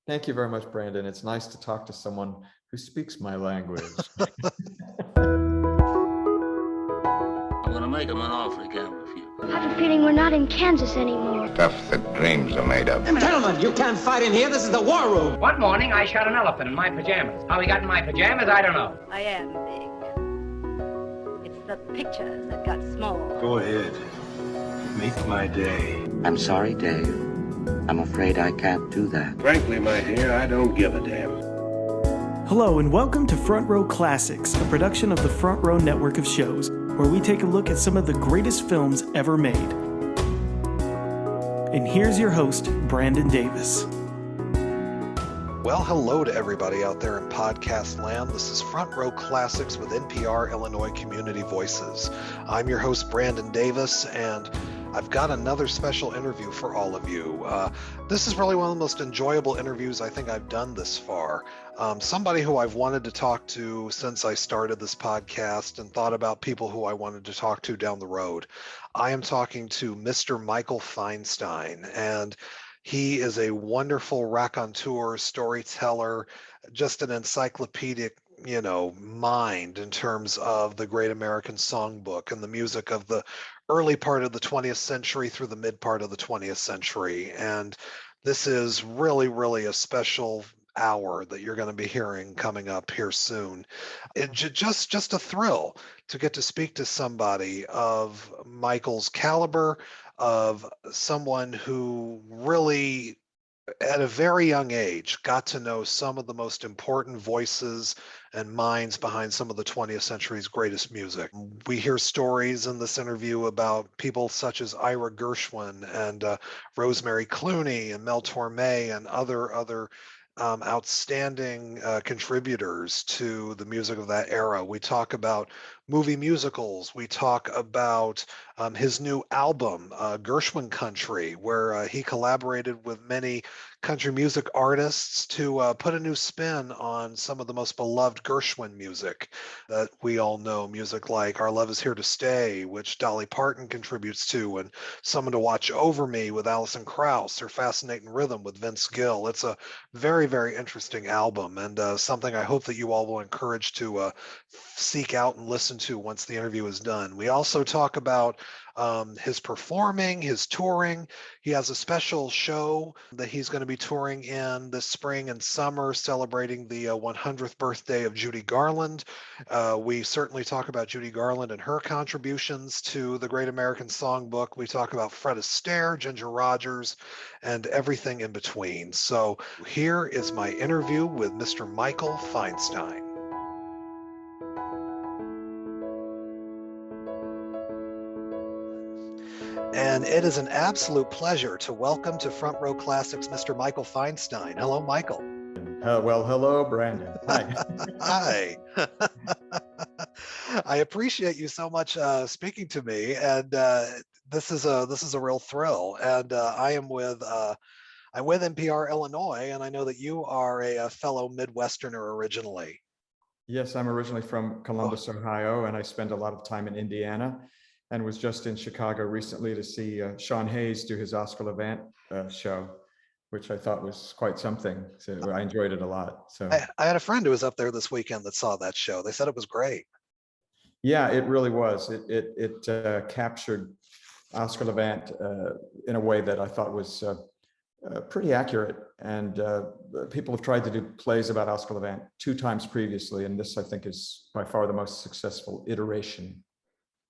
Thank you very much, Brandon. It's nice to talk to someone who speaks my language. I'm gonna make him an offer he can't refuse. I have a feeling we're not in Kansas anymore. Stuff that dreams are made of. Gentlemen, you can't fight in here. This is the war room. One morning, I shot an elephant in my pajamas. How he got in my pajamas, I don't know. I am big. It's the pictures that got small. Go ahead. Make my day. I'm sorry, Dave. I'm afraid I can't do that. Frankly, my dear, I don't give a damn. Hello and welcome to Front Row Classics, a production of the Front Row network of shows, where we take a look at some of the greatest films ever made. And here's your host, Brandon Davis. Well, hello to everybody out there in podcast land. This is Front Row Classics with NPR Illinois Community Voices. I'm your host, Brandon Davis, and I've got another special interview for all of you. This is really one of the most enjoyable interviews I think I've done this far. Somebody who I've wanted to talk to since I started this podcast and thought about people who I wanted to talk to down the road. I am talking to Mr. Michael Feinstein, and he is a wonderful raconteur, storyteller, just an encyclopedic mind in terms of the Great American Songbook and the music of the early part of the 20th century through the mid part of the 20th century. And this is really, really a special hour that you're going to be hearing coming up here soon. It just a thrill to get to speak to somebody of Michael's caliber, of someone who really at a very young age got to know some of the most important voices and minds behind some of the 20th century's greatest music. We hear stories in this interview about people such as Ira Gershwin and Rosemary Clooney and Mel Torme and other outstanding contributors to the music of that era. We talk about movie musicals. We talk about his new album, Gershwin Country, where he collaborated with many country music artists to put a new spin on some of the most beloved Gershwin music that we all know. Music like Our Love Is Here to Stay, which Dolly Parton contributes to, and Someone to Watch Over Me with Alison Krauss, or Fascinating Rhythm with Vince Gill. It's a very, very interesting album, and something I hope that you all will encourage to seek out and listen to once the interview is done. We also talk about his performing, his touring. He has a special show that he's going to be touring in this spring and summer, celebrating the 100th birthday of Judy Garland. We certainly talk about Judy Garland and her contributions to the Great American Songbook. We talk about Fred Astaire, Ginger Rogers, and everything in between. So here is my interview with Mr. Michael Feinstein. And it is an absolute pleasure to welcome to Front Row Classics Mr. Michael Feinstein. Hello, Michael. Well, hello, Brandon. Hi. Hi. I appreciate you so much speaking to me, and this is a real thrill. And I'm with NPR Illinois, and I know that you are a fellow Midwesterner originally. Yes, I'm originally from Columbus, Ohio, and I spend a lot of time in Indiana, and was just in Chicago recently to see Sean Hayes do his Oscar Levant show, which I thought was quite something. So I enjoyed it a lot. So I had a friend who was up there this weekend that saw that show. They said it was great. Yeah, it really was. It captured Oscar Levant in a way that I thought was pretty accurate. And people have tried to do plays about Oscar Levant 2 times previously, and this, I think, is by far the most successful iteration.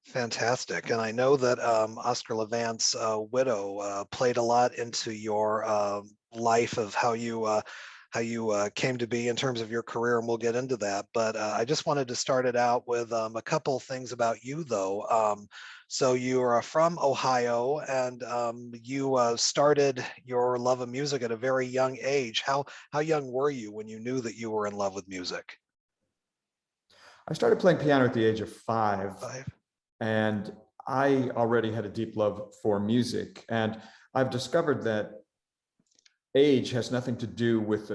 Fantastic. And I know that Oscar Levant's widow played a lot into your life of how you came to be in terms of your career, and we'll get into that. But I just wanted to start it out with a couple of things about you, though. So you are from Ohio, and you started your love of music at a very young age. How young were you when you knew that you were in love with music? I started playing piano at the age of 5. And I already had a deep love for music. And I've discovered that age has nothing to do with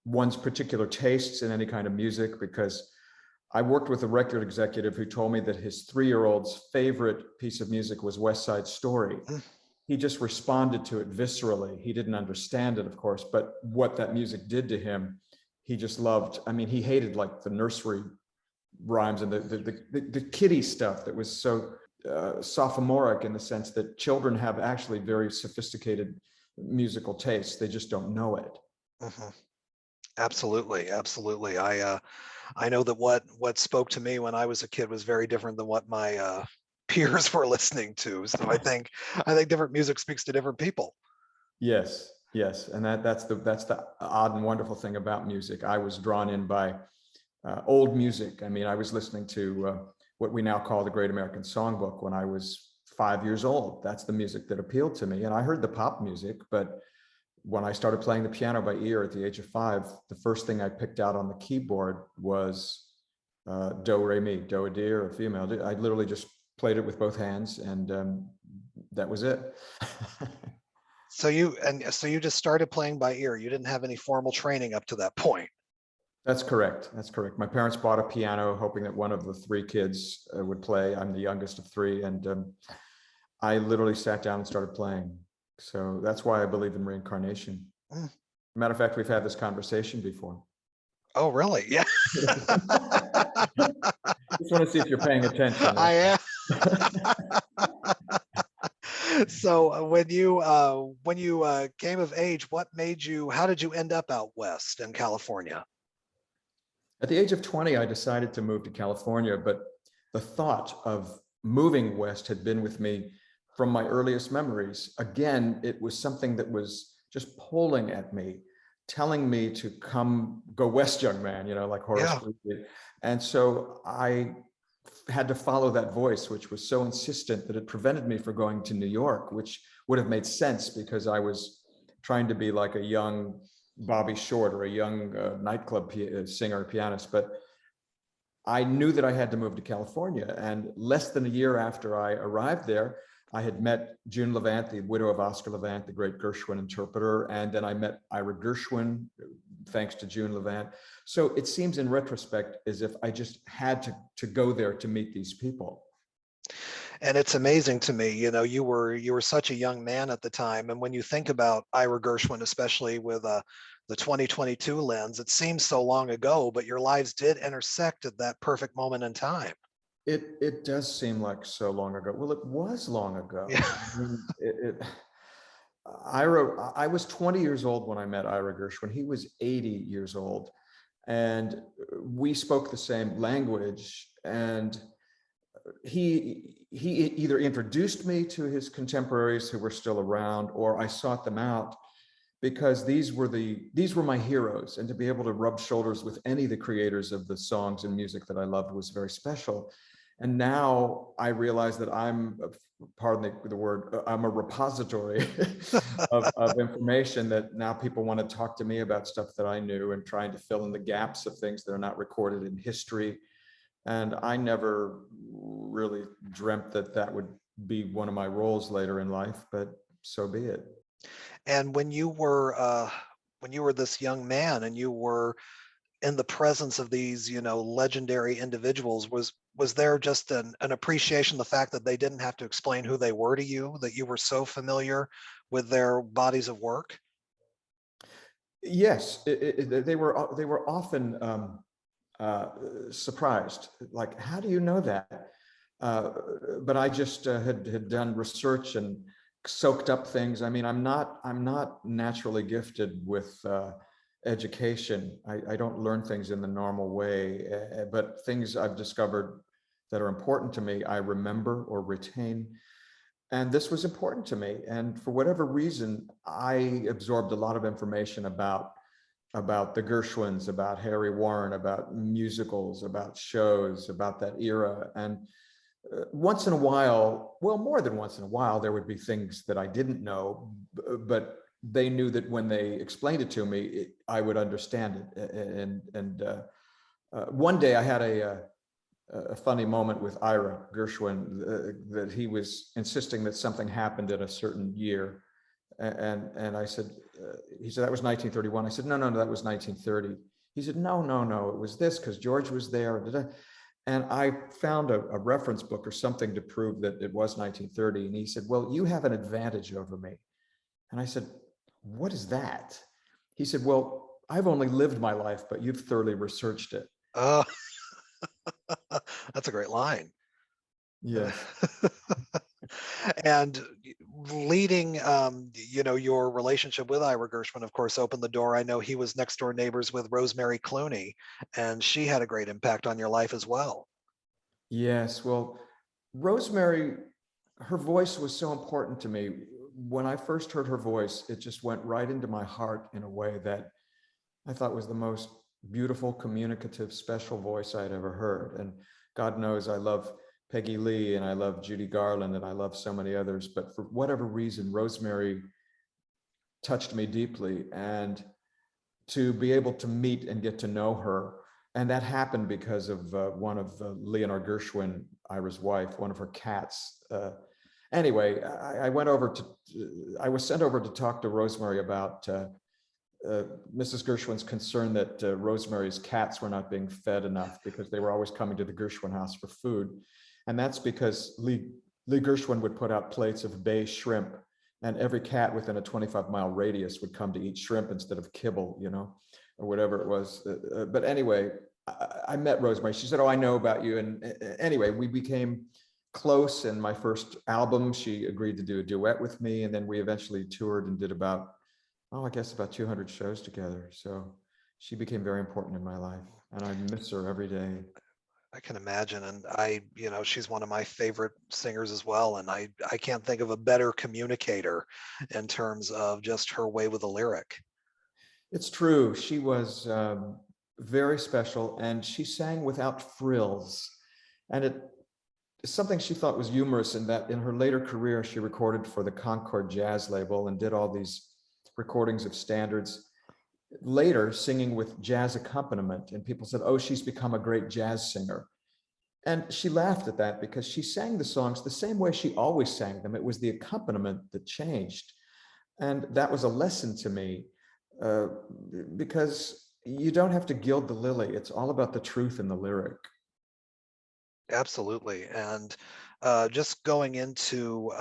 one's particular tastes in any kind of music, because I worked with a record executive who told me that his 3-year-old's favorite piece of music was West Side Story. he just responded to it viscerally. He didn't understand it, of course, but what that music did to him, he just loved. I mean, he hated like the nursery rhymes and the kiddie stuff that was so sophomoric, in the sense that children have actually very sophisticated musical tastes. They just don't know it. Mhm. Absolutely, absolutely. I know that what spoke to me when I was a kid was very different than what my peers were listening to. So I think different music speaks to different people. Yes, yes, and that's the odd and wonderful thing about music. I was drawn in by old music. I mean, I was listening to what we now call the Great American Songbook when I was 5 years old. That's the music that appealed to me, and I heard the pop music, but when I started playing the piano by ear at the age of 5, the first thing I picked out on the keyboard was do, re, mi, do, a deer, or female. I literally just played it with both hands, and that was it. So you just started playing by ear. You didn't have any formal training up to that point. That's correct. That's correct. My parents bought a piano, hoping that one of the 3 kids would play. I'm the youngest of 3, and I literally sat down and started playing. So that's why I believe in reincarnation. Matter of fact, we've had this conversation before. Oh, really? Yeah. Just want to see if you're paying attention. I am. So when you came of age, how did you end up out west in California? At the age of 20, I decided to move to California, but the thought of moving west had been with me from my earliest memories. Again, it was something that was just pulling at me, telling me to go west, young man, like Horace Greeley. And so I had to follow that voice, which was so insistent that it prevented me from going to New York, which would have made sense because I was trying to be like a young Bobby Short or a young nightclub singer or pianist. But I knew that I had to move to California. And less than a year after I arrived there, I had met June Levant, the widow of Oscar Levant, the great Gershwin interpreter. And then I met Ira Gershwin, thanks to June Levant. So it seems in retrospect as if I just had to go there to meet these people. And it's amazing to me, you were such a young man at the time. And when you think about Ira Gershwin, especially with the 2022 lens, it seems so long ago, but your lives did intersect at that perfect moment in time. It does seem like so long ago. Well, it was long ago. Yeah. I mean, I was 20 years old when I met Ira Gershwin. He was 80 years old, and we spoke the same language. And he either introduced me to his contemporaries who were still around, or I sought them out, because these were my heroes. And to be able to rub shoulders with any of the creators of the songs and music that I loved was very special. And now I realize that I'm, pardon the word, I'm a repository of information that now people want to talk to me about stuff that I knew, and trying to fill in the gaps of things that are not recorded in history. And I never really dreamt that would be one of my roles later in life, but so be it. And when you were this young man and you were in the presence of these, legendary individuals, was there just an appreciation, the fact that they didn't have to explain who they were to you, that you were so familiar with their bodies of work? Yes, they were often surprised, like, how do you know that? But I just had done research and soaked up things. I mean, I'm not naturally gifted with education. I don't learn things in the normal way, but things I've discovered that are important to me, I remember or retain. And this was important to me. And for whatever reason, I absorbed a lot of information about the Gershwins, about Harry Warren, about musicals, about shows, about that era. And once in a while, well, more than once in a while, there would be things that I didn't know, but they knew that when they explained it to me, I would understand it. And one day I had a funny moment with Ira Gershwin, that he was insisting that something happened in a certain year. And I said, he said, that was 1931. I said, no, that was 1930. He said, no, it was this, because George was there. And I found a reference book or something to prove that it was 1930. And he said, well, you have an advantage over me. And I said, what is that? He said, well, I've only lived my life, but you've thoroughly researched it. Oh, that's a great line. Yes. And leading, your relationship with Ira Gershwin, of course, opened the door. I know he was next door neighbors with Rosemary Clooney, and she had a great impact on your life as well. Yes. Well, Rosemary, her voice was so important to me. When I first heard her voice, it just went right into my heart in a way that I thought was the most beautiful, communicative, special voice I'd ever heard. And God knows I love Peggy Lee and I love Judy Garland and I love so many others, but for whatever reason, Rosemary touched me deeply. And to be able to meet and get to know her, and that happened because of one of Leonard Gershwin, Ira's wife, one of her cats. Anyway, I was sent over to talk to Rosemary about Mrs. Gershwin's concern that Rosemary's cats were not being fed enough because they were always coming to the Gershwin house for food. And that's because Lee Gershwin would put out plates of bay shrimp, and every cat within a 25-mile radius would come to eat shrimp instead of kibble, or whatever it was. But anyway, I met Rosemary. She said, oh, I know about you. And anyway, we became close. And my first album, she agreed to do a duet with me. And then we eventually toured and did about 200 shows together. So she became very important in my life, and I miss her every day. I can imagine. And she's one of my favorite singers as well. And I can't think of a better communicator in terms of just her way with the lyric. It's true. She was very special, and she sang without frills. And it's something she thought was humorous in that in her later career, she recorded for the Concord Jazz label and did all these recordings of standards, later singing with jazz accompaniment. And people said, oh, she's become a great jazz singer. And she laughed at that because she sang the songs the same way she always sang them. It was the accompaniment that changed. And that was a lesson to me because you don't have to gild the lily. It's all about the truth in the lyric. Absolutely. And just going into,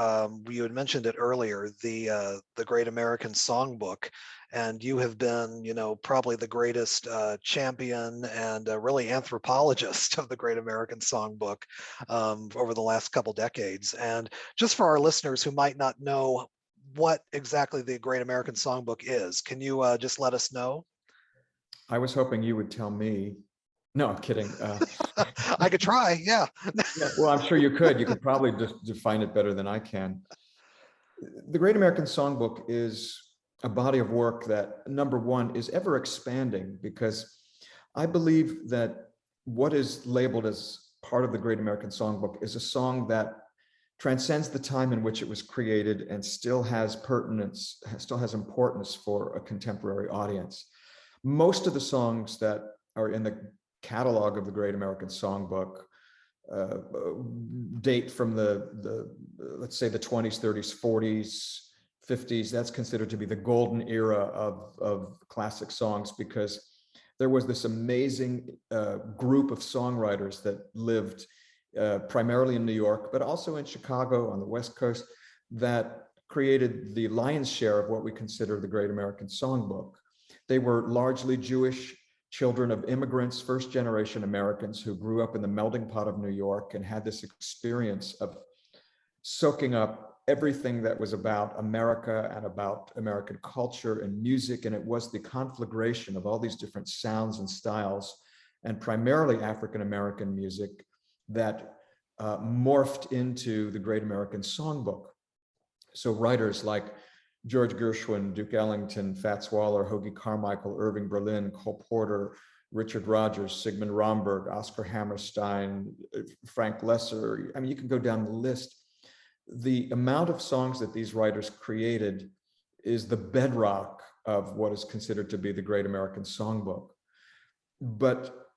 you had mentioned it earlier, the Great American Songbook, and you have been, probably the greatest champion and really anthropologist of the Great American Songbook over the last couple decades. And just for our listeners who might not know what exactly the Great American Songbook is, can you just let us know? I was hoping you would tell me. No, I'm kidding. I could try, yeah. Yeah. Well, I'm sure you could. You could probably just define it better than I can. The Great American Songbook is a body of work that, number one, is ever expanding, because I believe that what is labeled as part of the Great American Songbook is a song that transcends the time in which it was created and still has pertinence, still has importance for a contemporary audience. Most of the songs that are in the catalog of the Great American Songbook date from the let's say the 20s, 30s, 40s, 50s. That's considered to be the golden era of classic songs, because there was this amazing group of songwriters that lived primarily in New York, but also in Chicago on the West Coast, that created the lion's share of what we consider the Great American Songbook. They were largely Jewish children of immigrants, first-generation Americans who grew up in the melting pot of New York and had this experience of soaking up everything that was about America and about American culture and music. And it was the conflagration of all these different sounds and styles, and primarily African-American music, that morphed into the Great American Songbook. So writers like George Gershwin, Duke Ellington, Fats Waller, Hoagie Carmichael, Irving Berlin, Cole Porter, Richard Rodgers, Sigmund Romberg, Oscar Hammerstein, Frank Lesser. I mean, you can go down the list. The amount of songs that these writers created is the bedrock of what is considered to be the Great American Songbook. But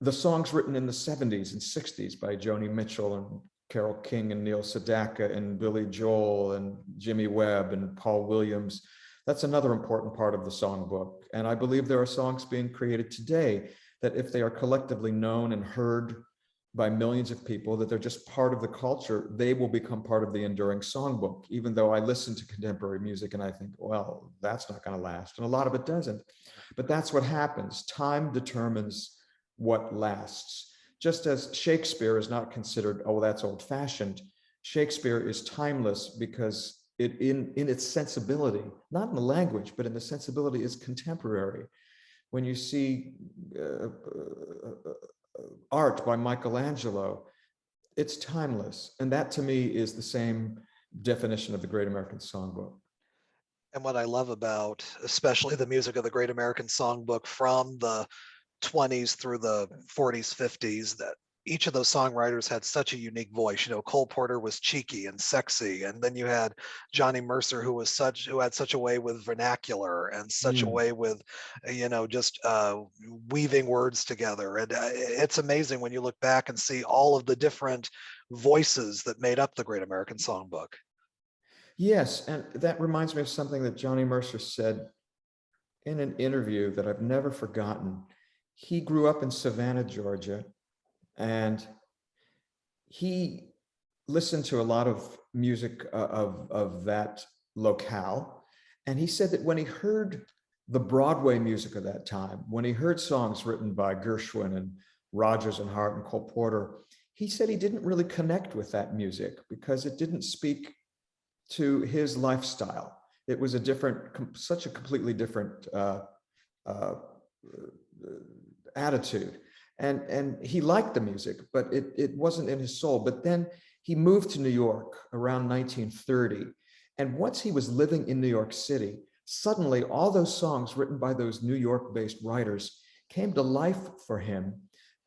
the songs written in the 70s and 60s by Joni Mitchell and Carole King and Neil Sedaka and Billy Joel and Jimmy Webb and Paul Williams, that's another important part of the songbook. And I believe there are songs being created today that if they are collectively known and heard by millions of people, that they're just part of the culture, they will become part of the enduring songbook. Even though I listen to contemporary music and I think, well, that's not going to last. And a lot of it doesn't. But that's what happens. Time determines what lasts. Just as Shakespeare is not considered, oh, that's old fashioned. Shakespeare is timeless because it, in its sensibility, not in the language, but in the sensibility, is contemporary. When you see art by Michelangelo, it's timeless. And that to me is the same definition of the Great American Songbook. And what I love about, especially the music of the Great American Songbook from the 20s through the 40s, 50s, that each of those songwriters had such a unique voice. You know, Cole Porter was cheeky and sexy, and then you had Johnny Mercer, who had such a way with vernacular and such a way with, just weaving words together. And it's amazing when you look back and see all of the different voices that made up the Great American Songbook. Yes, and that reminds me of something that Johnny Mercer said in an interview that I've never forgotten. He grew up in Savannah, Georgia, and he listened to a lot of music of that locale. And he said that when he heard the Broadway music of that time, when he heard songs written by Gershwin and Rodgers and Hart and Cole Porter, he said he didn't really connect with that music because it didn't speak to his lifestyle. It was such a completely different attitude. And he liked the music, but it wasn't in his soul. But then he moved to New York around 1930. And once he was living in New York City, suddenly all those songs written by those New York-based writers came to life for him,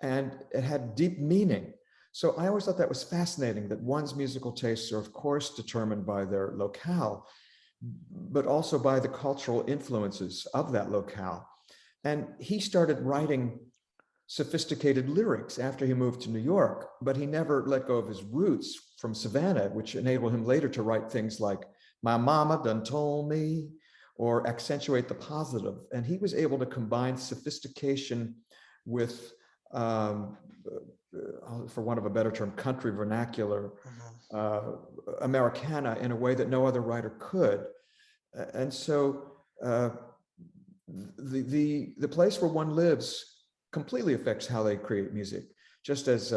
and it had deep meaning. So I always thought that was fascinating, that one's musical tastes are, of course, determined by their locale, but also by the cultural influences of that locale. And he started writing sophisticated lyrics after he moved to New York, but he never let go of his roots from Savannah, which enabled him later to write things like "My Mama Done Told Me," or accentuate the positive. And he was able to combine sophistication with, for want of a better term, country vernacular, Americana, in a way that no other writer could. And so the place where one lives completely affects how they create music. Just as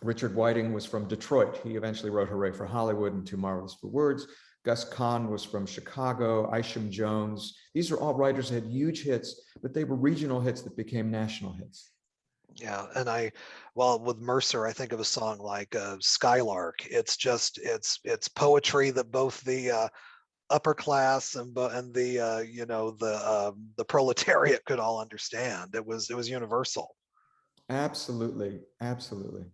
Richard Whiting was from Detroit. He eventually wrote "Hooray for Hollywood" and "Too Marvelous for Words." Gus Kahn was from Chicago, Isham Jones. These are all writers that had huge hits, but they were regional hits that became national hits. Yeah, and with Mercer, I think of a song like Skylark. It's poetry that both the upper class and the proletariat could all understand. It was universal. Absolutely, absolutely.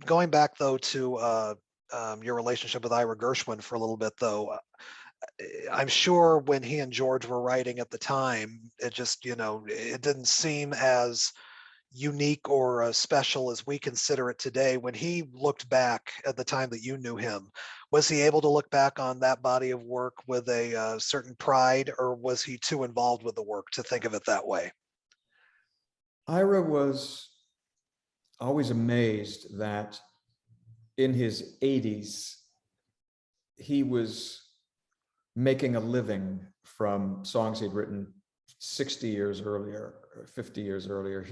Going back though to your relationship with Ira Gershwin for a little bit though, I'm sure when he and George were writing at the time, it just it didn't seem as unique or special as we consider it today. When he looked back at the time that you knew him, was he able to look back on that body of work with a certain pride, or was he too involved with the work to think of it that way? Ira was always amazed that in his 80s, he was making a living from songs he'd written 60 years earlier, or 50 years earlier.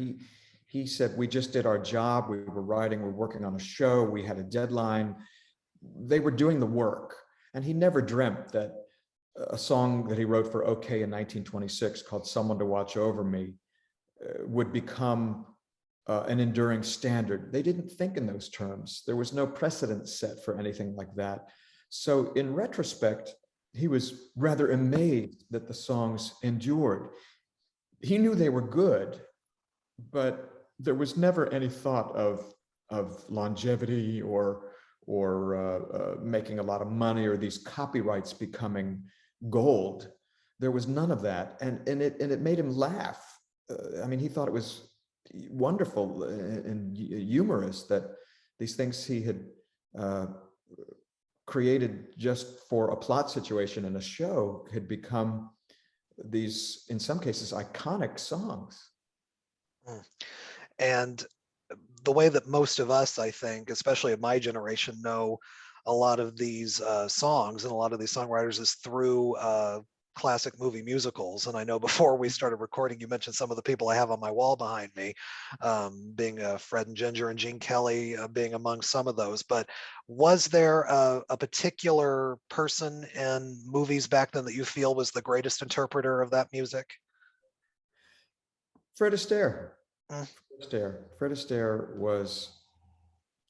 He said, we just did our job. We were writing, we're working on a show. We had a deadline. They were doing the work. And he never dreamt that a song that he wrote for OK in 1926 called "Someone to Watch Over Me" would become an enduring standard. They didn't think in those terms. There was no precedent set for anything like that. So in retrospect, he was rather amazed that the songs endured. He knew they were good, but there was never any thought of longevity or making a lot of money or these copyrights becoming gold. There was none of that, and it made him laugh. I mean, he thought it was wonderful and humorous that these things he had created just for a plot situation in a show had become these, in some cases, iconic songs. Mm. And the way that most of us, I think, especially of my generation, know a lot of these songs and a lot of these songwriters is through classic movie musicals. And I know before we started recording, you mentioned some of the people I have on my wall behind me, being Fred and Ginger and Gene Kelly being among some of those. But was there a particular person in movies back then that you feel was the greatest interpreter of that music? Fred Astaire. Mm. Fred Astaire was,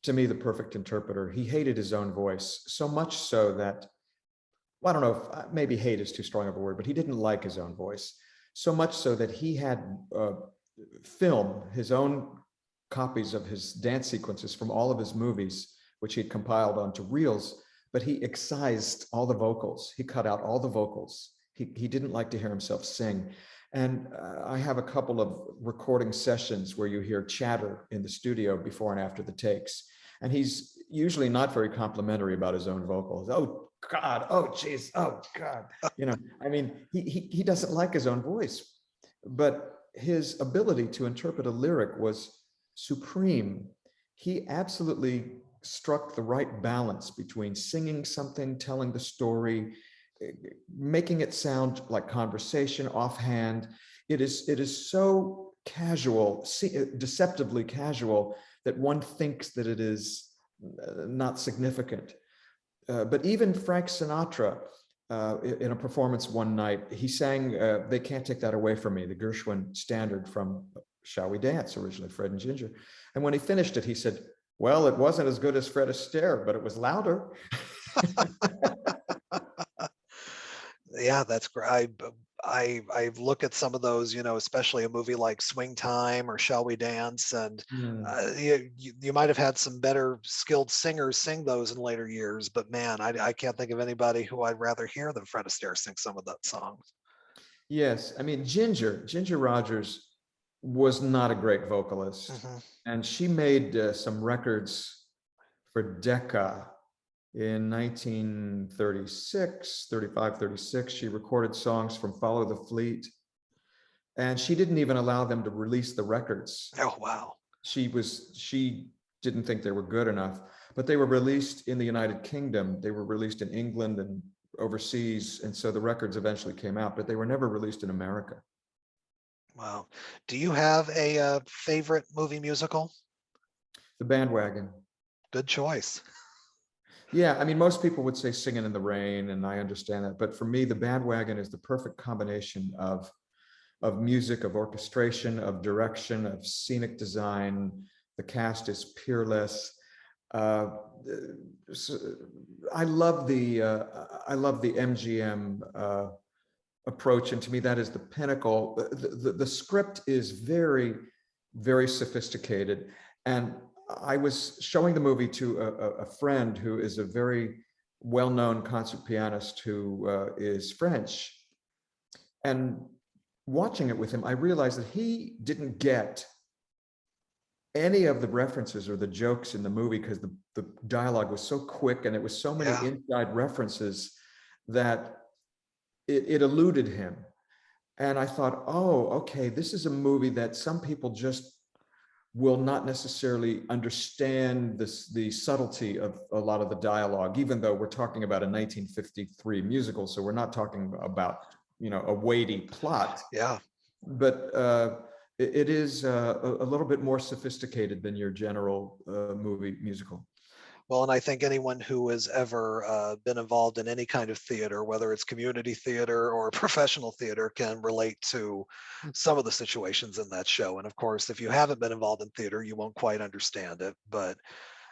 to me, the perfect interpreter. He hated his own voice, so much so that, well, I don't know if maybe hate is too strong of a word, but he didn't like his own voice. So much so that he had film, his own copies of his dance sequences from all of his movies, which he'd compiled onto reels, but he excised all the vocals. He cut out all the vocals. He didn't like to hear himself sing. And I have a couple of recording sessions where you hear chatter in the studio before and after the takes. And he's usually not very complimentary about his own vocals. Oh God, oh geez, oh God. You know, I mean, he doesn't like his own voice, but his ability to interpret a lyric was supreme. He absolutely struck the right balance between singing something, telling the story, making it sound like conversation offhand. It is so casual, deceptively casual, that one thinks that it is not significant. But even Frank Sinatra, in a performance one night, he sang They Can't Take That Away From Me, the Gershwin standard from Shall We Dance, originally Fred and Ginger. And when he finished it, he said, well, it wasn't as good as Fred Astaire, but it was louder. Yeah, that's great. I look at some of those, you know, especially a movie like Swing Time or Shall We Dance, and you might have had some better skilled singers sing those in later years, but man, I can't think of anybody who I'd rather hear than Fred Astaire sing some of that songs. Yes, I mean, Ginger Rogers was not a great vocalist, and she made some records for Decca. In 1936, 35, 36, she recorded songs from Follow the Fleet, and she didn't even allow them to release the records. Oh, wow. She didn't think they were good enough, but they were released in the United Kingdom. They were released in England and overseas, and so the records eventually came out, but they were never released in America. Wow. Do you have a favorite movie musical? The Band Wagon. Good choice. Yeah, I mean, most people would say Singing in the Rain, and I understand that. But for me, The Band Wagon is the perfect combination of music, of orchestration, of direction, of scenic design. The cast is peerless. I love the MGM approach, and to me, that is the pinnacle. The script is very, very sophisticated, and I was showing the movie to a friend who is a very well-known concert pianist who is French. And watching it with him, I realized that he didn't get any of the references or the jokes in the movie because the dialogue was so quick and it was so many inside references that it eluded him. And I thought, oh, okay, this is a movie that some people just will not necessarily understand the subtlety of a lot of the dialogue, even though we're talking about a 1953 musical. So we're not talking about, you know, a weighty plot. Yeah. But it is a little bit more sophisticated than your general movie musical. Well, and I think anyone who has ever been involved in any kind of theater, whether it's community theater or professional theater, can relate to some of the situations in that show. And of course, if you haven't been involved in theater, you won't quite understand it. But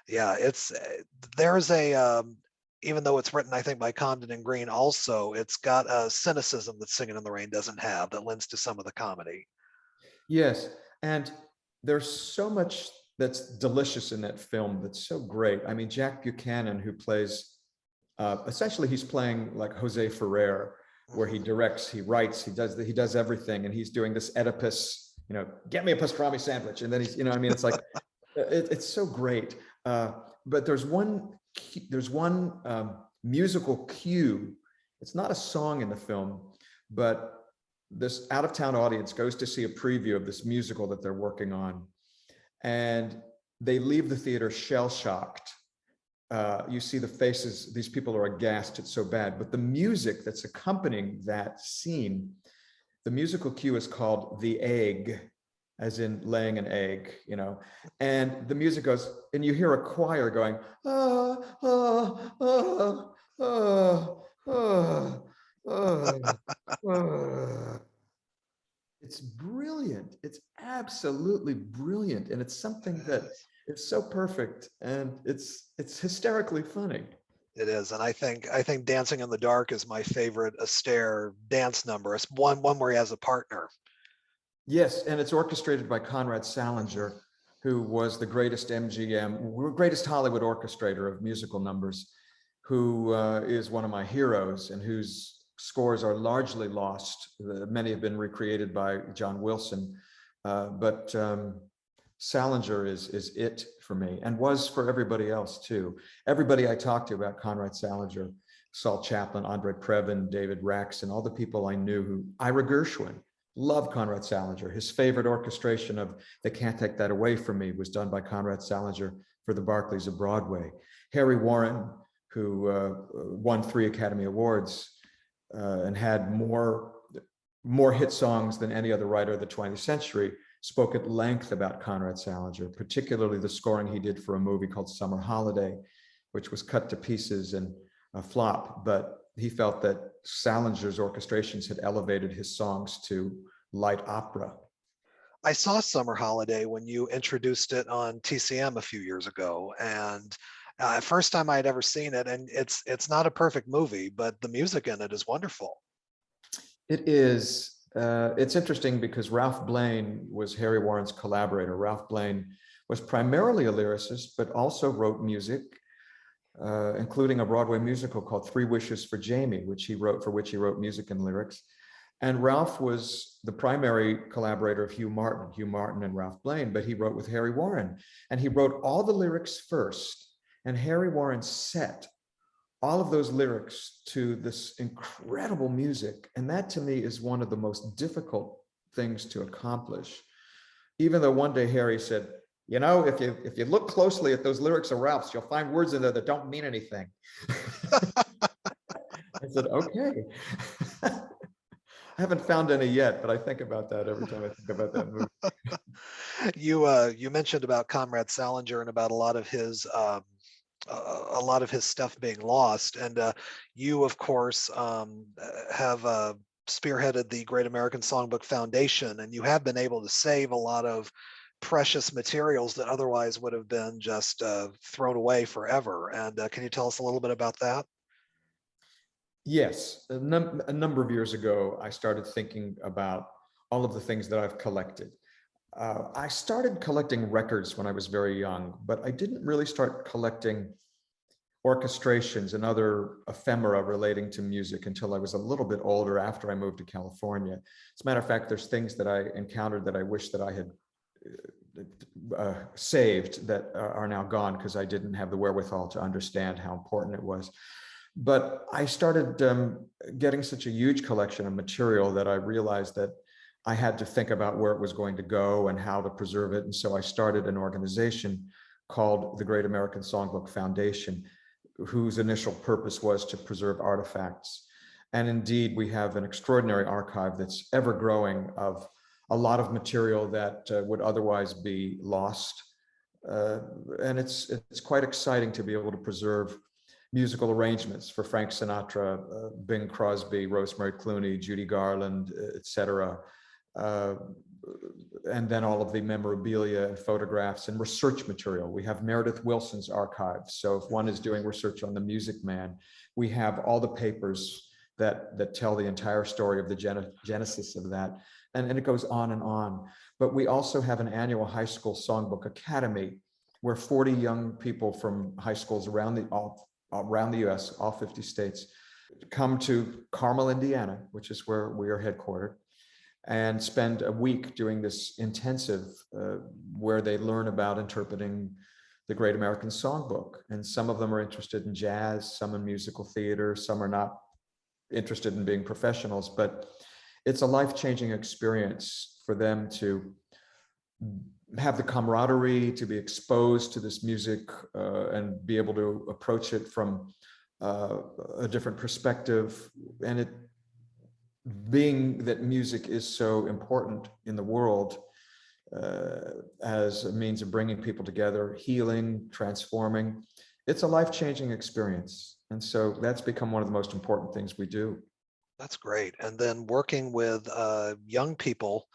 yeah, there's even though it's written, I think, by Condon and Green also, it's got a cynicism that Singing in the Rain doesn't have that lends to some of the comedy. Yes, and there's so much that's delicious in that film that's so great. I mean, Jack Buchanan, who plays, essentially he's playing like Jose Ferrer, where he directs, he writes, he does everything, and he's doing this Oedipus, you know, get me a pastrami sandwich, and then he's, you know, I mean, it's like, it's so great. But there's one musical cue. It's not a song in the film, but this out-of-town audience goes to see a preview of this musical that they're working on, and they leave the theater shell-shocked. You see the faces, these people are aghast, it's so bad, but the music that's accompanying that scene, the musical cue is called The Egg, as in laying an egg, you know, and the music goes, and you hear a choir going, ah, ah, ah, ah, ah, ah, ah. It's brilliant. It's absolutely brilliant. And it's something that is so perfect, and it's hysterically funny. It is, and I think Dancing in the Dark is my favorite Astaire dance number. It's one where he has a partner. Yes, and it's orchestrated by Conrad Salinger, who was the greatest greatest Hollywood orchestrator of musical numbers, who is one of my heroes and whose scores are largely lost. Many have been recreated by John Wilson, but Salinger is it for me, and was for everybody else too. Everybody I talked to about Conrad Salinger, Saul Chaplin, Andre Previn, David Rax, and all the people I knew who, Ira Gershwin, loved Conrad Salinger. His favorite orchestration of They Can't Take That Away From Me was done by Conrad Salinger for the Barclays of Broadway. Harry Warren, who won 3 Academy Awards and had more hit songs than any other writer of the 20th century, spoke at length about Conrad Salinger, particularly the scoring he did for a movie called Summer Holiday, which was cut to pieces and a flop, but he felt that Salinger's orchestrations had elevated his songs to light opera. I saw Summer Holiday when you introduced it on TCM a few years ago, and first time I had ever seen it, and it's not a perfect movie, but the music in it is wonderful. It is. It's interesting because Ralph Blane was Harry Warren's collaborator. Ralph Blane was primarily a lyricist, but also wrote music, including a Broadway musical called 3 Wishes for Jamie, for which he wrote music and lyrics. And Ralph was the primary collaborator of Hugh Martin and Ralph Blane, but he wrote with Harry Warren, and he wrote all the lyrics first. And Harry Warren set all of those lyrics to this incredible music. And that to me is one of the most difficult things to accomplish. Even though one day Harry said, you know, if you look closely at those lyrics of Ralph's, you'll find words in there that don't mean anything. I said, okay. I haven't found any yet, but I think about that every time I think about that movie. You mentioned about Conrad Salinger and about a lot of his stuff being lost, and you of course have spearheaded the Great American Songbook Foundation, and you have been able to save a lot of precious materials that otherwise would have been just thrown away forever. And can you tell us a little bit about that? Yes, a number of years ago, I started thinking about all of the things that I've collected. I started collecting records when I was very young, but I didn't really start collecting orchestrations and other ephemera relating to music until I was a little bit older, after I moved to California. As a matter of fact, there's things that I encountered that I wish that I had saved that are now gone because I didn't have the wherewithal to understand how important it was. But I started getting such a huge collection of material that I realized that I had to think about where it was going to go and how to preserve it. And so I started an organization called the Great American Songbook Foundation, whose initial purpose was to preserve artifacts. And indeed, we have an extraordinary archive that's ever growing of a lot of material that would otherwise be lost. And it's quite exciting to be able to preserve musical arrangements for Frank Sinatra, Bing Crosby, Rosemary Clooney, Judy Garland, etc. And then all of the memorabilia and photographs and research material. We have Meredith Wilson's archives. So if one is doing research on the Music Man, we have all the papers that tell the entire story of the genesis of that. And it goes on and on. But we also have an annual high school songbook academy where 40 young people from high schools around the US, all 50 states, come to Carmel, Indiana, which is where we are headquartered, and spend a week doing this intensive where they learn about interpreting the Great American Songbook. And some of them are interested in jazz, some in musical theater, some are not interested in being professionals, but it's a life-changing experience for them to have the camaraderie, to be exposed to this music and be able to approach it from a different perspective. And it being that music is so important in the world as a means of bringing people together, healing, transforming, it's a life-changing experience. And so that's become one of the most important things we do. That's great. And then working with young people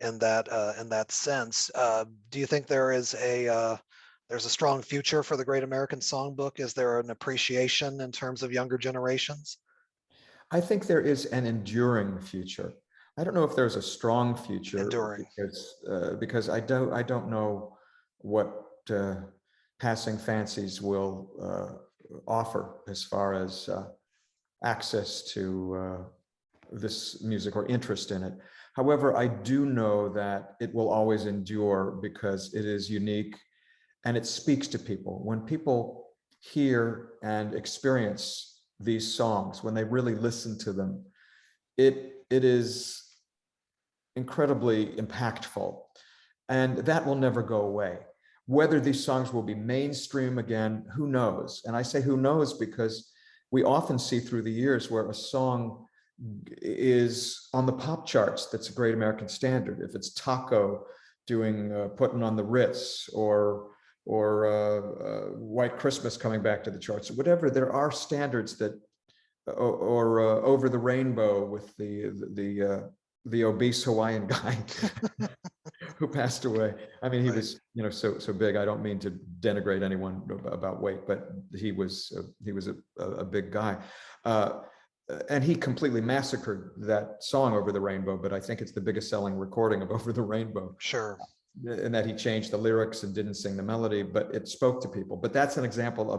in that sense, do you think there's a strong future for the Great American Songbook? Is there an appreciation in terms of younger generations? I think there is an enduring future. I don't know if there's a strong future, enduring, because I don't know what passing fancies will offer as far as access to this music or interest in it. However, I do know that it will always endure because it is unique and it speaks to people. When people hear and experience these songs, when they really listen to them, it is incredibly impactful, and that will never go away. Whether these songs will be mainstream again, who knows? And I say who knows because we often see through the years where a song is on the pop charts that's a great American standard. If it's Taco doing Puttin' on the Ritz, or White Christmas coming back to the charts, or whatever, there are standards that, or Over the Rainbow with the obese Hawaiian guy who passed away. I mean, he was, so big. I don't mean to denigrate anyone about weight, but he was a big guy. And he completely massacred that song Over the Rainbow, but I think it's the biggest selling recording of Over the Rainbow. Sure. And that he changed the lyrics and didn't sing the melody, but it spoke to people. But that's an example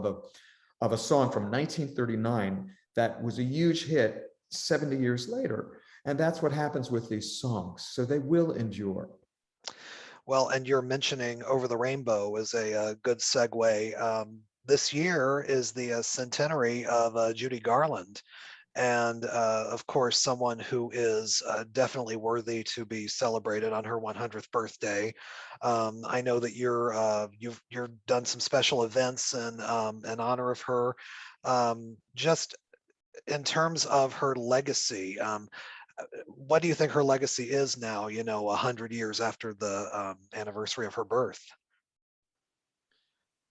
of a song from 1939 that was a huge hit 70 years later. And that's what happens with these songs. So they will endure. Well, and you're mentioning Over the Rainbow is a good segue. This year is the centenary of Judy Garland. And of course, someone who is definitely worthy to be celebrated on her 100th birthday. I know that you've done some special events in honor of her. Just in terms of her legacy, what do you think her legacy is now? 100 years after the anniversary of her birth.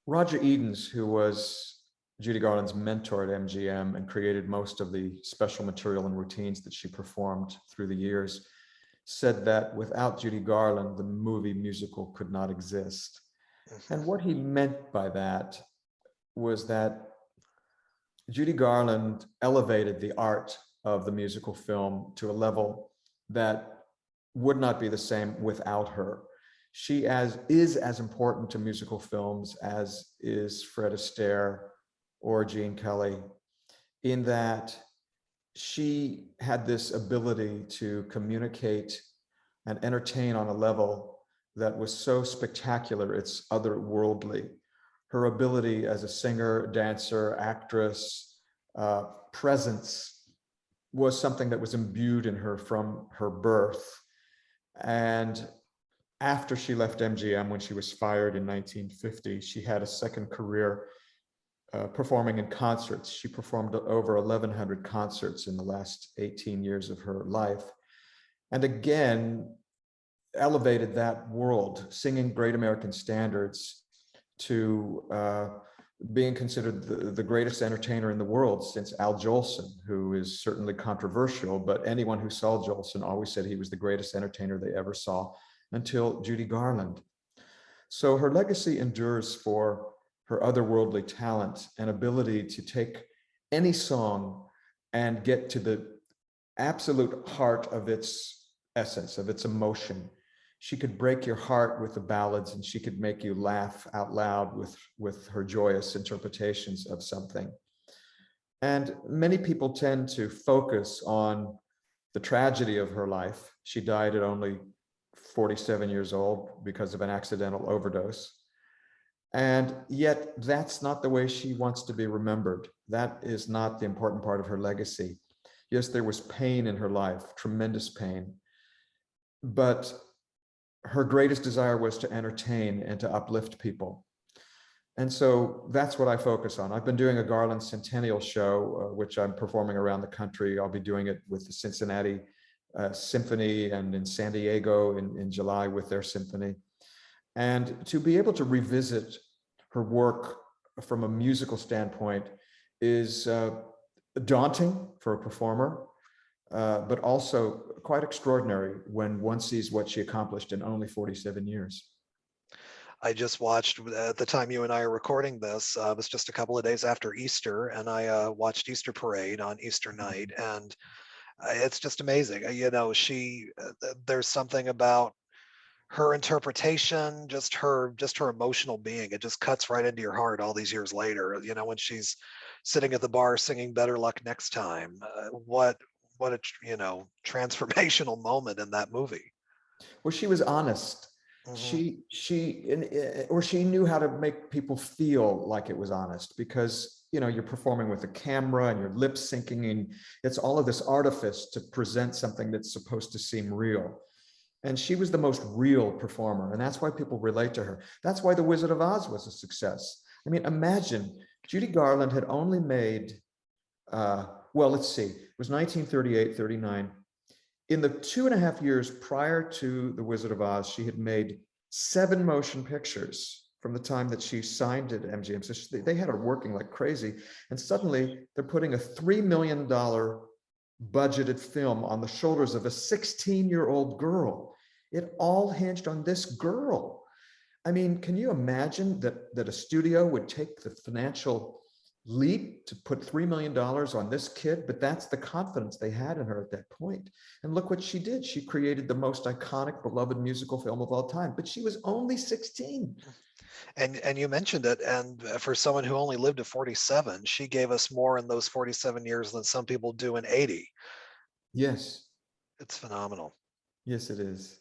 Roger Edens, who was Judy Garland's mentor at MGM and created most of the special material and routines that she performed through the years, said that without Judy Garland, the movie musical could not exist. And what he meant by that was that Judy Garland elevated the art of the musical film to a level that would not be the same without her. She is as important to musical films as is Fred Astaire or Gene Kelly, in that she had this ability to communicate and entertain on a level that was so spectacular, it's otherworldly. Her ability as a singer, dancer, actress, presence was something that was imbued in her from her birth. And after she left MGM, when she was fired in 1950, she had a second career performing in concerts. She performed over 1,100 concerts in the last 18 years of her life. And again, elevated that world, singing great American standards to being considered the greatest entertainer in the world since Al Jolson, who is certainly controversial, but anyone who saw Jolson always said he was the greatest entertainer they ever saw, until Judy Garland. So her legacy endures for her otherworldly talent and ability to take any song and get to the absolute heart of its essence, of its emotion. She could break your heart with the ballads, and she could make you laugh out loud with her joyous interpretations of something. And many people tend to focus on the tragedy of her life. She died at only 47 years old because of an accidental overdose. And yet that's not the way she wants to be remembered. That is not the important part of her legacy. Yes, there was pain in her life, tremendous pain, but her greatest desire was to entertain and to uplift people. And so that's what I focus on. I've been doing a Garland Centennial show, which I'm performing around the country. I'll be doing it with the Cincinnati Symphony and in San Diego in July with their symphony. And to be able to revisit her work from a musical standpoint is daunting for a performer, but also quite extraordinary when one sees what she accomplished in only 47 years. I just watched, at the time you and I are recording this, it was just a couple of days after Easter, and I watched Easter Parade on Easter night, and it's just amazing. You know, there's something about her interpretation, just her emotional being. It just cuts right into your heart all these years later. You know, when she's sitting at the bar singing "Better Luck Next Time," what a transformational moment in that movie. Well, she was honest. She knew how to make people feel like it was honest, because you're performing with a camera and you're lip syncing, and it's all of this artifice to present something that's supposed to seem real. And she was the most real performer, and that's why people relate to her. That's why The Wizard of Oz was a success. I mean, imagine Judy Garland had only made, let's see, it was 1938, 39. In the 2.5 years prior to The Wizard of Oz, she had made 7 motion pictures from the time that she signed at MGM. So they had her working like crazy. And suddenly they're putting a $3 million budgeted film on the shoulders of a 16-year-old girl. It all hinged on this girl. I mean, can you imagine that a studio would take the financial leap to put $3 million on this kid? But that's the confidence they had in her at that point. And look what she did. She created the most iconic, beloved musical film of all time, but she was only 16. And you mentioned it, and for someone who only lived to 47, she gave us more in those 47 years than some people do in 80. Yes. It's phenomenal. Yes, it is.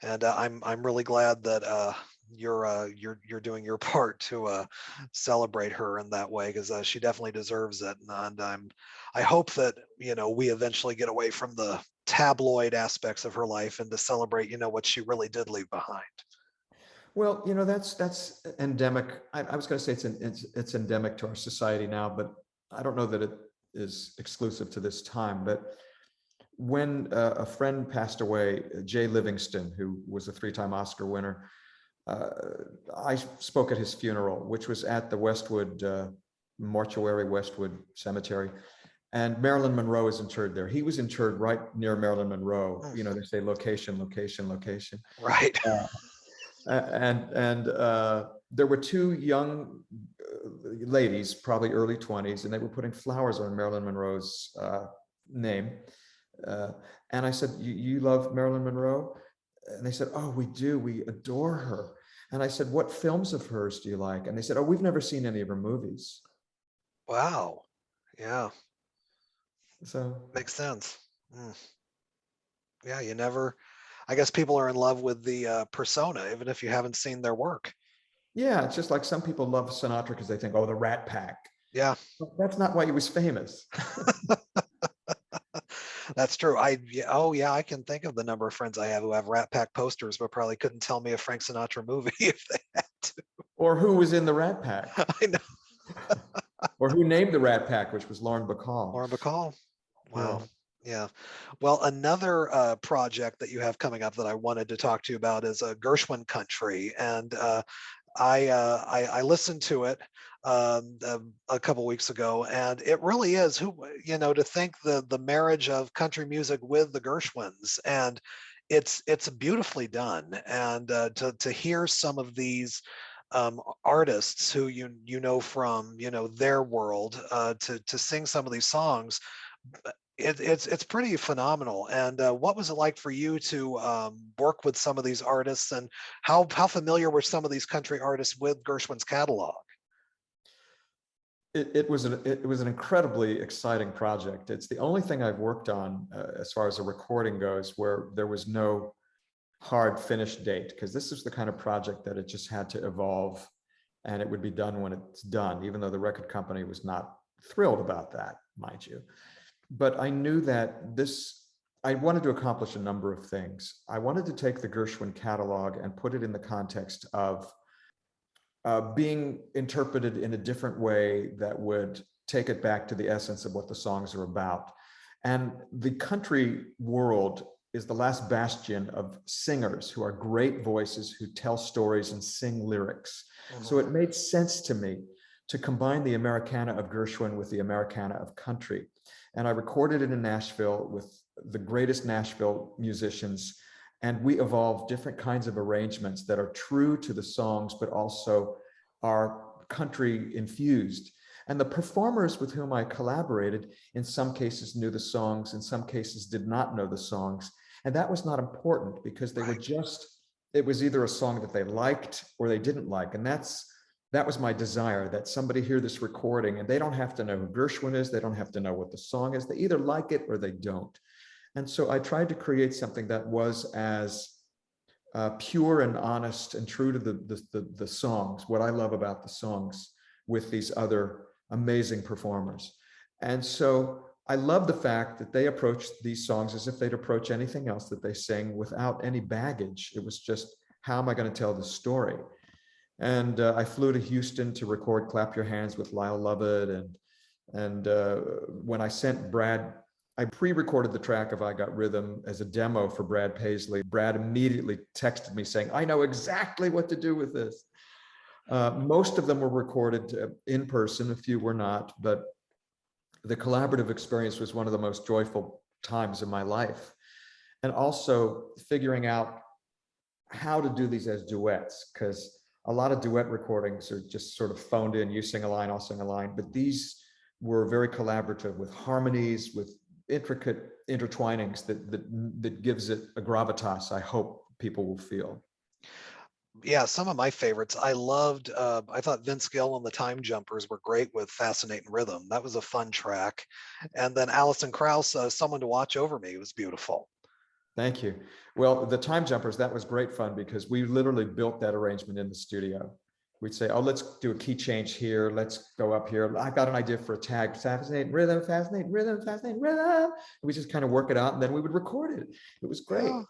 And I'm really glad that you're doing your part to celebrate her in that way, because she definitely deserves it. And I hope that we eventually get away from the tabloid aspects of her life and to celebrate what she really did leave behind. Well, that's endemic. I was going to say it's endemic to our society now, but I don't know that it is exclusive to this time. But when a friend passed away, Jay Livingston, who was a 3-time Oscar winner, I spoke at his funeral, which was at the Westwood Mortuary, Westwood Cemetery, and Marilyn Monroe is interred there. He was interred right near Marilyn Monroe. They say location, location, location. Right. And there were 2 young ladies, probably early 20s, and they were putting flowers on Marilyn Monroe's name. And I said, you love Marilyn Monroe? And they said, oh, we do. We adore her. And I said, what films of hers do you like? And they said, oh, we've never seen any of her movies. Wow. Yeah. So makes sense. Yeah, I guess people are in love with the persona, even if you haven't seen their work. Yeah, it's just like some people love Sinatra because they think, oh, the Rat Pack. Yeah. But that's not why he was famous. That's true. I can think of the number of friends I have who have Rat Pack posters, but probably couldn't tell me a Frank Sinatra movie if they had to. Or who was in the Rat Pack. I know. Or who named the Rat Pack, which was Lauren Bacall. Lauren Bacall. Wow. Yeah. Well, another project that you have coming up that I wanted to talk to you about is Gershwin Country. And I listened to it a couple weeks ago, and it really is to think the marriage of country music with the Gershwins, and it's beautifully done. And to hear some of these artists who from their world to sing some of these songs, it's pretty phenomenal. And what was it like for you to work with some of these artists, and how familiar were some of these country artists with Gershwin's catalog? It was an incredibly exciting project. It's the only thing I've worked on as far as a recording goes where there was no hard finish date, because this is the kind of project that it just had to evolve, and it would be done when it's done, even though the record company was not thrilled about that, mind you. but I knew that I wanted to accomplish a number of things. I wanted to take the Gershwin catalog and put it in the context of being interpreted in a different way that would take it back to the essence of what the songs are about. And the country world is the last bastion of singers who are great voices, who tell stories and sing lyrics. So it made sense to me to combine the Americana of Gershwin with the Americana of country. And I recorded it in Nashville with the greatest Nashville musicians. And we evolved different kinds of arrangements that are true to the songs, but also are country infused. And the performers with whom I collaborated, in some cases knew the songs, in some cases did not know the songs. And that was not important because they were it was either a song that they liked or they didn't like. And that was my desire, that somebody hear this recording and they don't have to know who Gershwin is, they don't have to know what the song is, they either like it or they don't. And so I tried to create something that was as pure and honest and true to the songs, what I love about the songs, with these other amazing performers. And so I love the fact that they approached these songs as if they'd approach anything else that they sing without any baggage. It was just, how am I going to tell this story? And I flew to Houston to record Clap Your Hands with Lyle Lovett. And when I sent Brad, I pre-recorded the track of I Got Rhythm as a demo for Brad Paisley. Brad immediately texted me saying, I know exactly what to do with this. Most of them were recorded in person, a few were not, but the collaborative experience was one of the most joyful times of my life. And also figuring out how to do these as duets, because a lot of duet recordings are just sort of phoned in. You sing a line, I'll sing a line, but these were very collaborative with harmonies, with intricate intertwinings that gives it a gravitas I hope people will feel. Yeah, some of my favorites. I thought Vince Gill and the Time Jumpers were great with Fascinating Rhythm. That was a fun track. And then Alison Krauss, Someone to Watch Over Me, was beautiful. Thank you. Well, the Time Jumpers, that was great fun because we literally built that arrangement in the studio. We'd say, oh, let's do a key change here. Let's go up here. I got an idea for a tag, Fascinating Rhythm, Fascinating Rhythm, Fascinating Rhythm. We just kind of work it out and then we would record it. It was great. Oh.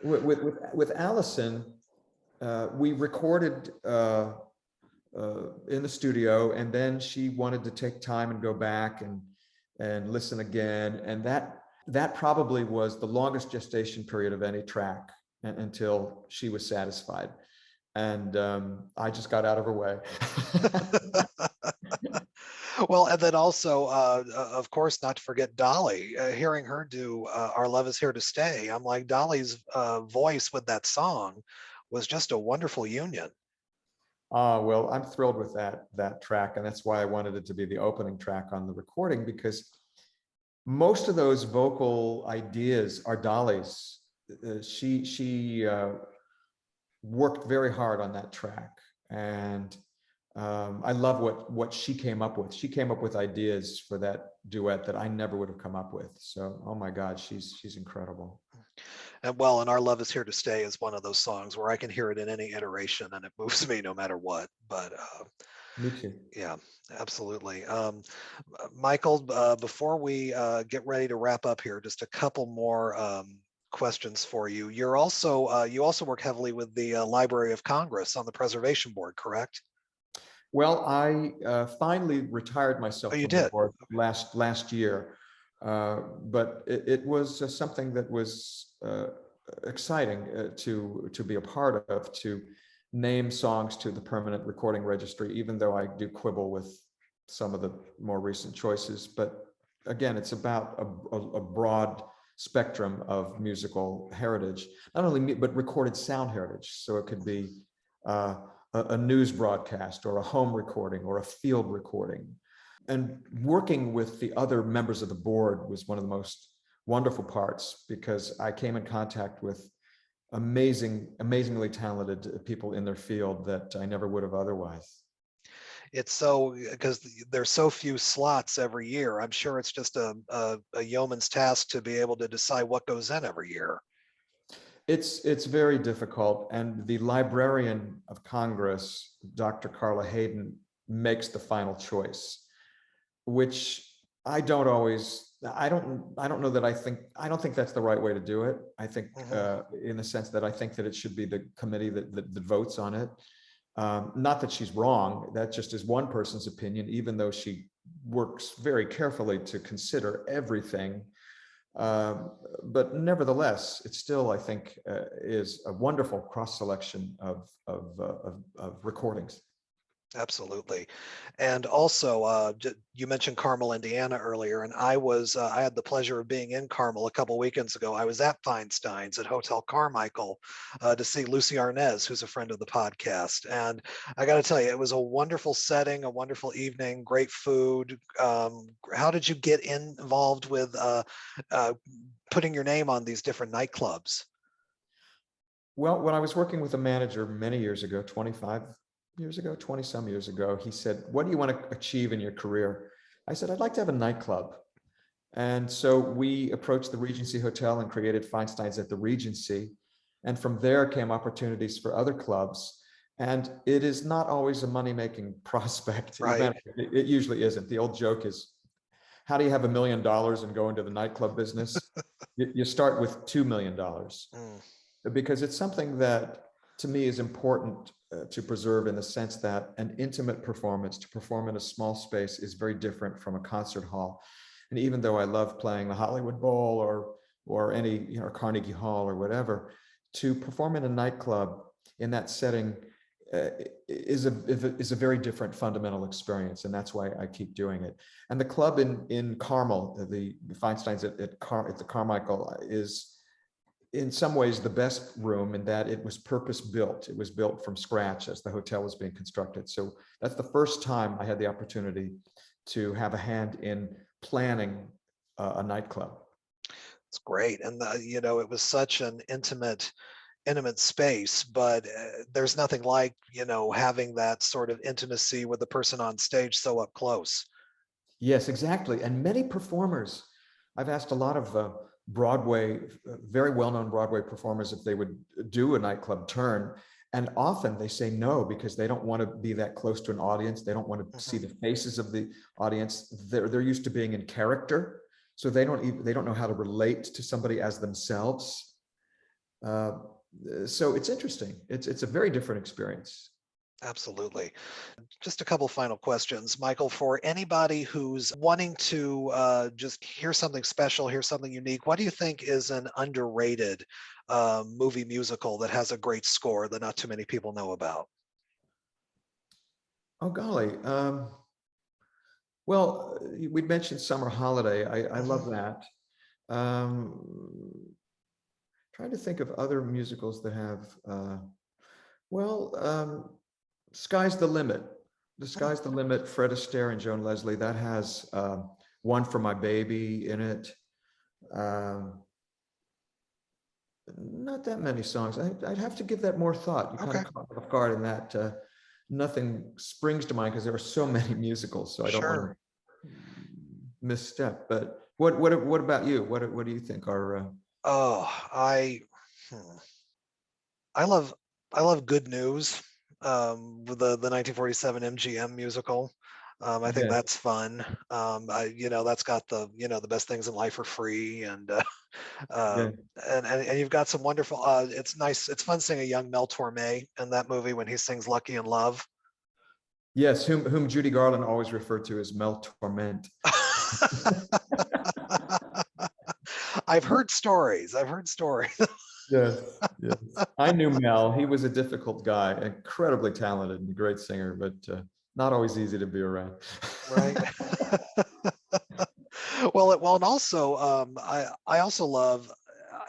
With Alison, we recorded in the studio, and then she wanted to take time and go back and listen again. And that probably was the longest gestation period of any track until she was satisfied. And I just got out of her way. Well, and then also, of course, not to forget Dolly. Hearing her do Our Love Is Here to Stay, I'm like, Dolly's voice with that song was just a wonderful union. Well, I'm thrilled with that track, and that's why I wanted it to be the opening track on the recording, because most of those vocal ideas are Dolly's. She worked very hard on that track, and I love what she came up with. She came up with ideas for that duet that I never would have come up with. So, oh my God, she's incredible. And well, and Our Love Is Here to Stay is one of those songs where I can hear it in any iteration and it moves me no matter what. But me too. Yeah, absolutely. Michael, before we get ready to wrap up here, just a couple more questions for you. You also work heavily with the Library of Congress on the Preservation Board, correct? Well, I finally retired myself from the board last year. But it was something that was exciting to be a part of, to name songs to the permanent recording registry, even though I do quibble with some of the more recent choices. But again, it's about a broad spectrum of musical heritage, not only but recorded sound heritage. So it could be a news broadcast or a home recording or a field recording. And working with the other members of the board was one of the most wonderful parts, because I came in contact with amazingly talented people in their field that I never would have otherwise. It's so, because there's so few slots every year. I'm sure it's just a yeoman's task to be able to decide what goes in every year. It's very difficult. And the Librarian of Congress, Dr. Carla Hayden, makes the final choice, which I don't always I don't know that I don't think that's the right way to do it. I think in the sense that I think that it should be the committee that votes on it. Not that she's wrong, that just is one person's opinion, even though she works very carefully to consider everything. But nevertheless, it still, I think, is a wonderful cross selection of recordings. Absolutely. And also, you mentioned Carmel, Indiana earlier, and I had the pleasure of being in Carmel a couple weekends ago. I was at Feinstein's at Hotel Carmichael to see Lucy Arnaz, who's a friend of the podcast. And I got to tell you, it was a wonderful setting, a wonderful evening, great food. How did you get involved with putting your name on these different nightclubs? Well, when I was working with a manager many years ago, 20 some years ago, he said, what do you want to achieve in your career? I said, I'd like to have a nightclub. And so we approached the Regency Hotel and created Feinstein's at the Regency. And from there came opportunities for other clubs. And it is not always a money-making prospect. Right. It usually isn't. The old joke is, how do you have $1 million and go into the nightclub business? You start with $2 million. Because it's something that, to me, is important to preserve, in the sense that an intimate performance, to perform in a small space, is very different from a concert hall. And even though I love playing the Hollywood Bowl or any, Carnegie Hall or whatever, to perform in a nightclub in that setting is a very different fundamental experience, and that's why I keep doing it. And the club in Carmel, the Feinstein's at the Carmichael, is in some ways the best room, in that it was purpose built. It was built from scratch as the hotel was being constructed. So that's the first time I had the opportunity to have a hand in planning a nightclub. It's great. And it was such an intimate space, but there's nothing like, having that sort of intimacy with the person on stage so up close. Yes, exactly. And many performers, I've asked a lot of Broadway, very well-known Broadway performers if they would do a nightclub turn. And often they say no, because they don't want to be that close to an audience. They don't want to see the faces of the audience. They're used to being in character. So they don't know how to relate to somebody as themselves. So it's interesting. It's a very different experience. Absolutely. Just a couple final questions, Michael, for anybody who's wanting to just hear something special, hear something unique. What do you think is an underrated movie musical that has a great score that not too many people know about? Oh, golly. Well, we'd mentioned Summer Holiday. I love that. Trying to think of other musicals that have, Sky's the Limit. The Sky's the Limit, Fred Astaire and Joan Leslie, that has One for My Baby in it. Not that many songs. I'd have to give that more thought. You kind of caught me off guard in that. Nothing springs to mind because there are so many musicals, so I don't want to misstep. But what about you? What do you think are? I love Good News, with the 1947 MGM musical. I think that's fun. That's got the best things in life are free, and and you've got some wonderful. It's nice. It's fun seeing a young Mel Torme in that movie when he sings "Lucky in Love." Yes, whom Judy Garland always referred to as Mel Torment. I've heard stories. Yes. I knew Mel. He was a difficult guy, incredibly talented and a great singer, but not always easy to be around. Right. Well, and also, I also love.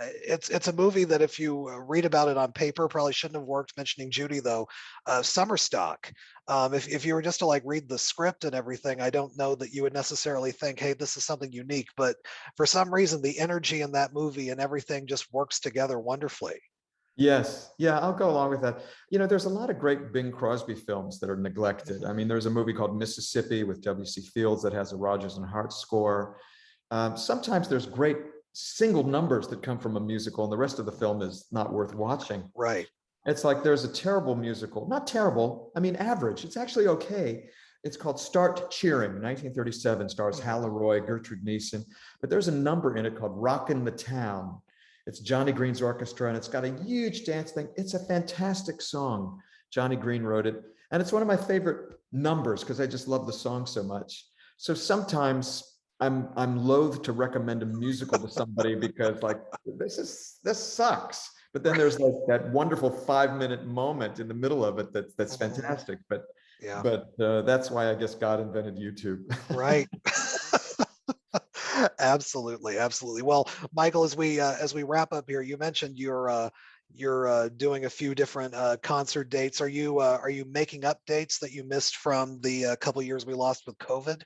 It's a movie that if you read about it on paper, probably shouldn't have worked. Mentioning Judy though, Summer Stock. If you were just to read the script and everything, I don't know that you would necessarily think, hey, this is something unique. But for some reason, the energy in that movie and everything just works together wonderfully. Yes. Yeah, I'll go along with that. There's a lot of great Bing Crosby films that are neglected. I mean, there's a movie called Mississippi with W.C. Fields that has a Rodgers and Hart score. Sometimes there's great single numbers that come from a musical and the rest of the film is not worth watching. Right. It's like there's a terrible musical, not terrible, I mean average. It's actually okay. It's called Start Cheering, 1937, stars Hal Leroy, Gertrude Nielsen. But there's a number in it called Rockin' the Town. It's Johnny Green's orchestra, and it's got a huge dance thing. It's a fantastic song. Johnny Green wrote it. And it's one of my favorite numbers because I just love the song so much. So sometimes I'm loath to recommend a musical to somebody because like, this sucks. But then there's like that wonderful 5-minute moment in the middle of it that's fantastic. But that's why I guess God invented YouTube. Right. Absolutely. Well, Michael, as we wrap up here, you mentioned you're doing a few different concert dates. Are you making up dates that you missed from the couple years we lost with COVID?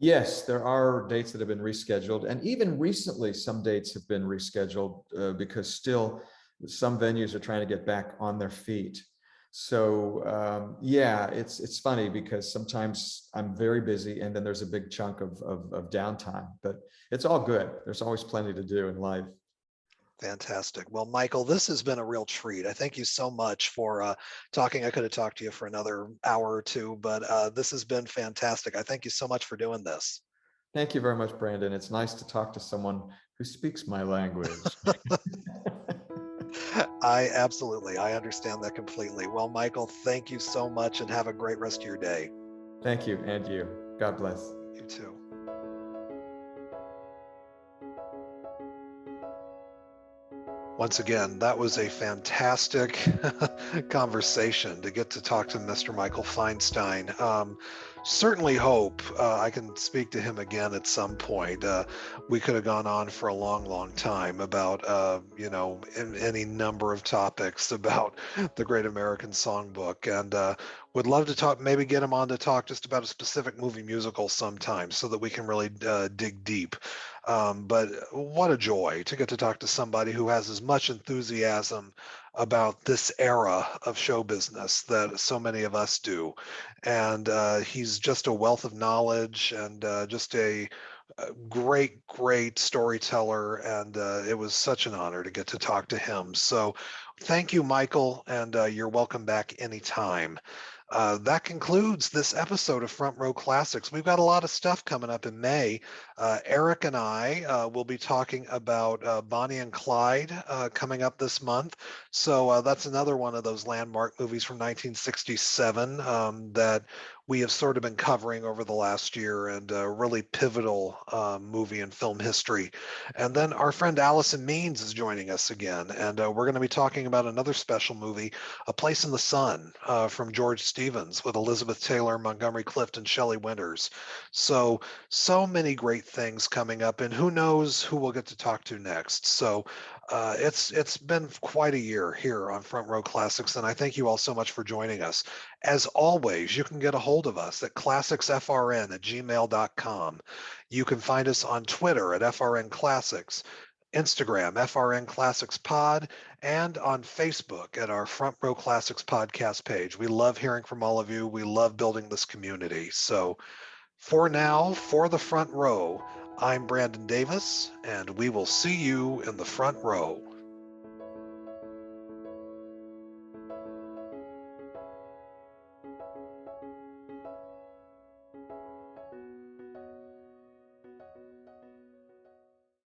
Yes, there are dates that have been rescheduled, and even recently some dates have been rescheduled because still some venues are trying to get back on their feet. So yeah, it's funny because sometimes I'm very busy and then there's a big chunk of downtime, but it's all good. There's always plenty to do in life. Fantastic. Well, Michael, this has been a real treat. I thank you so much for talking. I could have talked to you for another hour or two, but this has been fantastic. I thank you so much for doing this. Thank you very much, Brandon. It's nice to talk to someone who speaks my language. I understand that completely. Well, Michael, thank you so much and have a great rest of your day. Thank you, and you. God bless. You too. Once again, that was a fantastic conversation to get to talk to Mr. Michael Feinstein. Certainly hope I can speak to him again at some point. We could have gone on for a long time about, any number of topics about the Great American Songbook, and would love to talk, maybe get him on to talk just about a specific movie musical sometime so that we can really dig deep. But what a joy to get to talk to somebody who has as much enthusiasm about this era of show business that so many of us do. And he's just a wealth of knowledge and just a great storyteller. And it was such an honor to get to talk to him. So thank you, Michael, and you're welcome back anytime. That concludes this episode of Front Row Classics. We've got a lot of stuff coming up in May. Eric and I will be talking about Bonnie and Clyde coming up this month. So that's another one of those landmark movies from 1967 that we have sort of been covering over the last year, and a really pivotal movie in film history. And then our friend Allison Means is joining us again, and we're going to be talking about another special movie, A Place in the Sun, from George Stevens with Elizabeth Taylor, Montgomery Clift, and Shelley Winters. So many great things coming up, and who knows who we'll get to talk to next. So it's been quite a year here on Front Row Classics, and I thank you all so much for joining us. As always, you can get a hold of us at classicsfrn@gmail.com. You can find us on Twitter at FRN Classics, Instagram, FRN Classics Pod, and on Facebook at our Front Row Classics podcast page. We love hearing from all of you. We love building this community. So for now, for the Front Row, I'm Brandon Davis, and we will see you in the front row.